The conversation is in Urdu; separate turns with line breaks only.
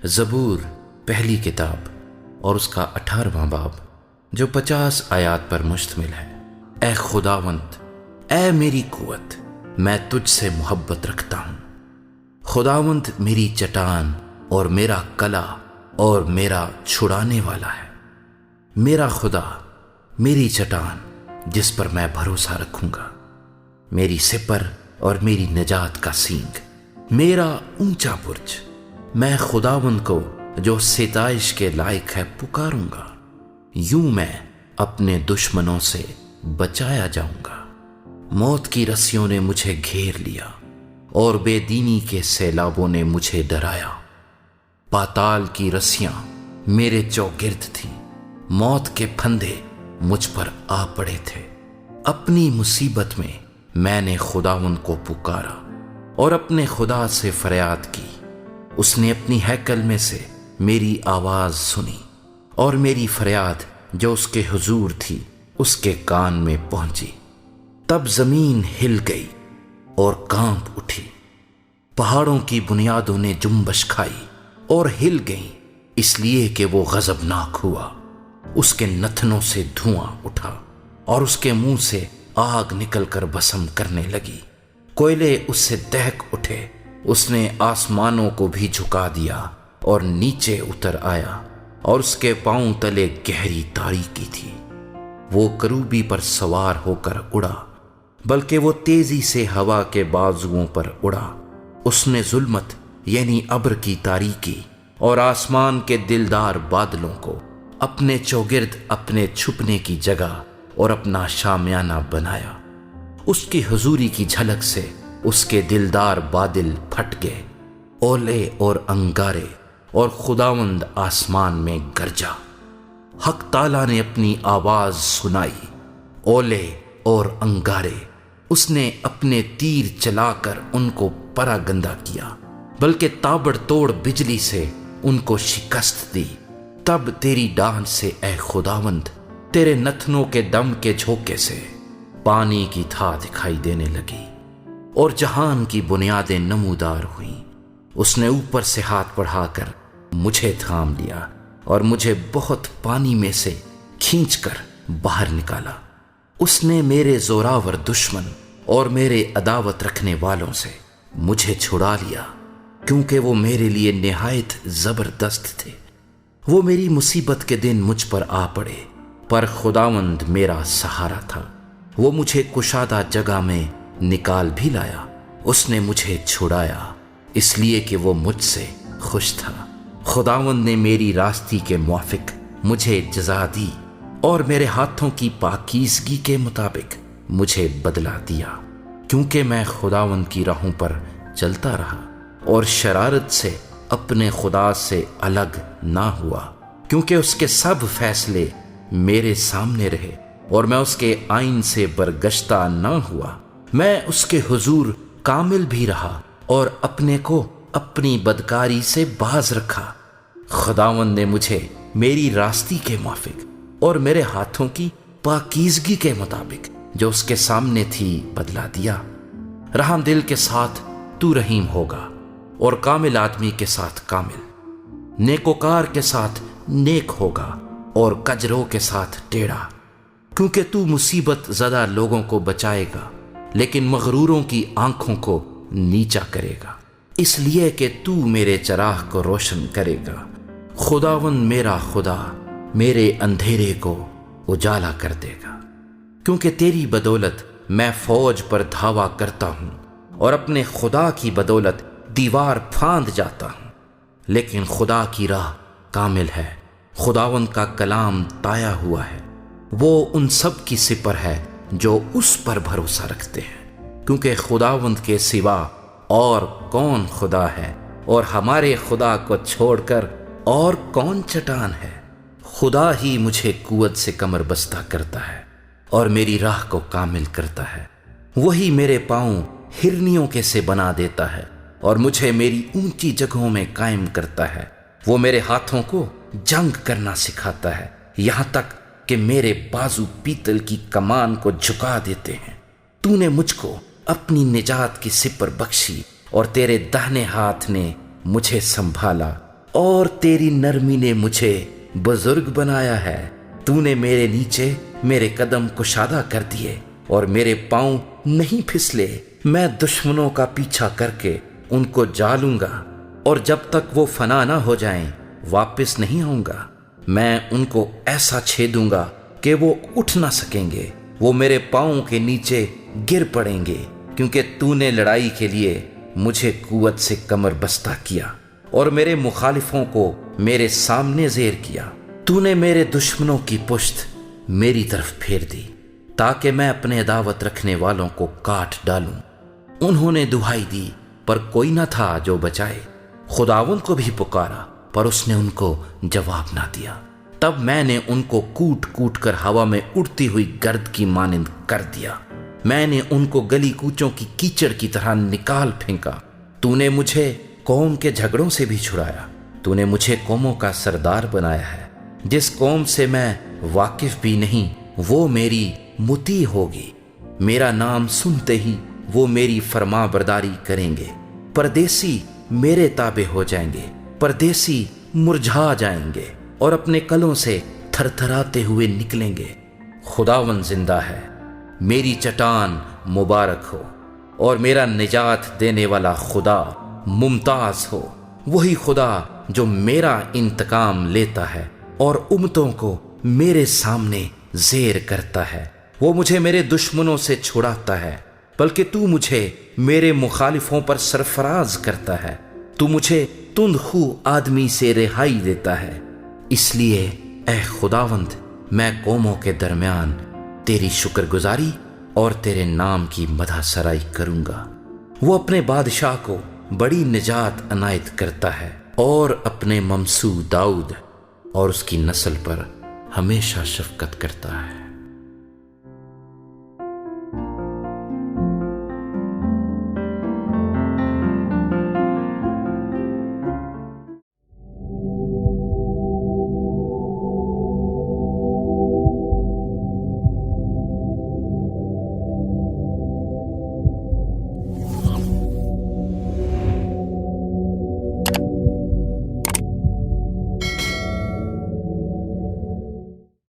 زبور پہلی کتاب اور اس کا 18واں باب جو 50 آیات پر مشتمل ہے۔ اے خداوند، اے میری قوت، میں تجھ سے محبت رکھتا ہوں۔ خداوند میری چٹان اور میرا کلا اور میرا چھڑانے والا ہے۔ میرا خدا، میری چٹان جس پر میں بھروسہ رکھوں گا، میری سپر اور میری نجات کا سینگ، میرا اونچا برج۔ میں خداوند کو جو ستائش کے لائق ہے پکاروں گا، یوں میں اپنے دشمنوں سے بچایا جاؤں گا۔ موت کی رسیوں نے مجھے گھیر لیا اور بے دینی کے سیلابوں نے مجھے ڈرایا۔ پاتال کی رسیاں میرے چوگرد تھیں، موت کے پھندے مجھ پر آ پڑے تھے۔ اپنی مصیبت میں نے خداوند کو پکارا اور اپنے خدا سے فریاد کی۔ اس نے اپنی ہیکل میں سے میری آواز سنی اور میری فریاد جو اس کے حضور تھی اس کے کان میں پہنچی۔ تب زمین ہل گئی اور کانپ اٹھی، پہاڑوں کی بنیادوں نے جنبش کھائی اور ہل گئیں، اس لیے کہ وہ غضبناک ہوا۔ اس کے نتنوں سے دھواں اٹھا اور اس کے منہ سے آگ نکل کر بھسم کرنے لگی۔ کوئلے اس سے دہک اٹھے۔ اس نے آسمانوں کو بھی جھکا دیا اور نیچے اتر آیا، اور اس کے پاؤں تلے گہری تاریکی تھی۔ وہ کروبی پر سوار ہو کر اڑا، بلکہ وہ تیزی سے ہوا کے بازوؤں پر اڑا۔ اس نے ظلمت یعنی ابر کی تاریکی اور آسمان کے دلدار بادلوں کو اپنے چوگرد اپنے چھپنے کی جگہ اور اپنا شامیانہ بنایا۔ اس کی حضوری کی جھلک سے اس کے دلدار بادل پھٹ گئے، اولے اور انگارے، اور خداوند آسمان میں گرجا۔ حق تعالیٰ نے اپنی آواز سنائی، اولے اور انگارے۔ اس نے اپنے تیر چلا کر ان کو پراگندہ کیا، بلکہ تابڑ توڑ بجلی سے ان کو شکست دی۔ تب تیری ڈانٹ سے اے خداوند، تیرے نتنوں کے دم کے جھونکے سے پانی کی تھا دکھائی دینے لگی اور جہان کی بنیادیں نمودار ہوئیں۔ اس نے اوپر سے ہاتھ بڑھا کر مجھے تھام لیا اور مجھے بہت پانی میں سے کھینچ کر باہر نکالا۔ اس نے میرے زوراور دشمن اور میرے عداوت رکھنے والوں سے مجھے چھڑا لیا، کیونکہ وہ میرے لیے نہایت زبردست تھے۔ وہ میری مصیبت کے دن مجھ پر آ پڑے، پر خداوند میرا سہارا تھا۔ وہ مجھے کشادہ جگہ میں نکال بھی لایا۔ اس نے مجھے چھڑایا، اس لیے کہ وہ مجھ سے خوش تھا۔ خداوند نے میری راستی کے موافق مجھے جزا دی اور میرے ہاتھوں کی پاکیزگی کے مطابق مجھے بدلہ دیا، کیونکہ میں خداوند کی راہوں پر چلتا رہا اور شرارت سے اپنے خدا سے الگ نہ ہوا، کیونکہ اس کے سب فیصلے میرے سامنے رہے اور میں اس کے آئین سے برگشتہ نہ ہوا۔ میں اس کے حضور کامل بھی رہا اور اپنے کو اپنی بدکاری سے باز رکھا۔ خداوند نے مجھے میری راستی کے موافق اور میرے ہاتھوں کی پاکیزگی کے مطابق جو اس کے سامنے تھی بدلا دیا۔ رحم دل کے ساتھ تو رحیم ہوگا اور کامل آدمی کے ساتھ کامل، نیکوکار کے ساتھ نیک ہوگا اور کجرو کے ساتھ ٹیڑھا، کیونکہ تو مصیبت زدہ لوگوں کو بچائے گا لیکن مغروروں کی آنکھوں کو نیچا کرے گا، اس لیے کہ تو میرے چراغ کو روشن کرے گا۔ خداوند میرا خدا میرے اندھیرے کو اجالا کر دے گا، کیونکہ تیری بدولت میں فوج پر دھاوا کرتا ہوں اور اپنے خدا کی بدولت دیوار پھاند جاتا ہوں۔ لیکن خدا کی راہ کامل ہے، خداوند کا کلام تایا ہوا ہے۔ وہ ان سب کی سپر ہے جو اس پر بھروسہ رکھتے ہیں، کیونکہ خداوند کے سوا اور کون خدا ہے، اور ہمارے خدا کو چھوڑ کر اور کون چٹان ہے۔ خدا ہی مجھے قوت سے کمر بستہ کرتا ہے اور میری راہ کو کامل کرتا ہے۔ وہی میرے پاؤں ہرنیوں کے سے بنا دیتا ہے اور مجھے میری اونچی جگہوں میں قائم کرتا ہے۔ وہ میرے ہاتھوں کو جنگ کرنا سکھاتا ہے، یہاں تک کہ میرے بازو پیتل کی کمان کو جھکا دیتے ہیں۔ تو نے مجھ کو اپنی نجات کی سپر بخشی اور تیرے داہنے ہاتھ نے مجھے سنبھالا۔ اور تیری نرمی نے مجھے بزرگ بنایا ہے۔ تو نے میرے نیچے میرے قدم کشادہ کر دیے اور میرے پاؤں نہیں پھسلے۔ میں دشمنوں کا پیچھا کر کے ان کو جا لوں گا، اور جب تک وہ فنا نہ ہو جائیں واپس نہیں آؤں گا۔ میں ان کو ایسا چھیدوں گا کہ وہ اٹھ نہ سکیں گے، وہ میرے پاؤں کے نیچے گر پڑیں گے، کیونکہ تو نے لڑائی کے لیے مجھے قوت سے کمر بستہ کیا اور میرے مخالفوں کو میرے سامنے زیر کیا۔ تو نے میرے دشمنوں کی پشت میری طرف پھیر دی تاکہ میں اپنے عداوت رکھنے والوں کو کاٹ ڈالوں۔ انہوں نے دہائی دی پر کوئی نہ تھا جو بچائے، خداوند کو بھی پکارا پر اس نے ان کو جواب نہ دیا۔ تب میں نے ان کو کوٹ کوٹ کر ہوا میں اڑتی ہوئی گرد کی مانند کر دیا۔ میں نے ان کو گلی کوچوں کی کیچڑ کی طرح نکال پھینکا۔ تو نے مجھے قوم کے جھگڑوں سے بھی چھڑایا۔ تو نے مجھے قوموں کا سردار بنایا ہے۔ جس قوم سے میں واقف بھی نہیں وہ میری مطیع ہوگی۔ میرا نام سنتے ہی وہ میری فرما برداری کریں گے۔ پردیسی میرے تابع ہو جائیں گے، پردیسی مرجھا جائیں گے اور اپنے کلوں سے تھر تھراتے ہوئے نکلیں گے۔ خداوند زندہ ہے، میری چٹان مبارک ہو، اور میرا نجات دینے والا خدا ممتاز ہو۔ وہی خدا جو میرا انتقام لیتا ہے اور امتوں کو میرے سامنے زیر کرتا ہے۔ وہ مجھے میرے دشمنوں سے چھڑاتا ہے، بلکہ تو مجھے میرے مخالفوں پر سرفراز کرتا ہے۔ تو مجھے تند خو آدمی سے رہائی دیتا ہے۔ اس لیے اے خداوند، میں قوموں کے درمیان تیری شکر گزاری اور تیرے نام کی مدح سرائی کروں گا۔ وہ اپنے بادشاہ کو بڑی نجات عنایت کرتا ہے اور اپنے ممسو داؤد اور اس کی نسل پر ہمیشہ شفقت کرتا ہے۔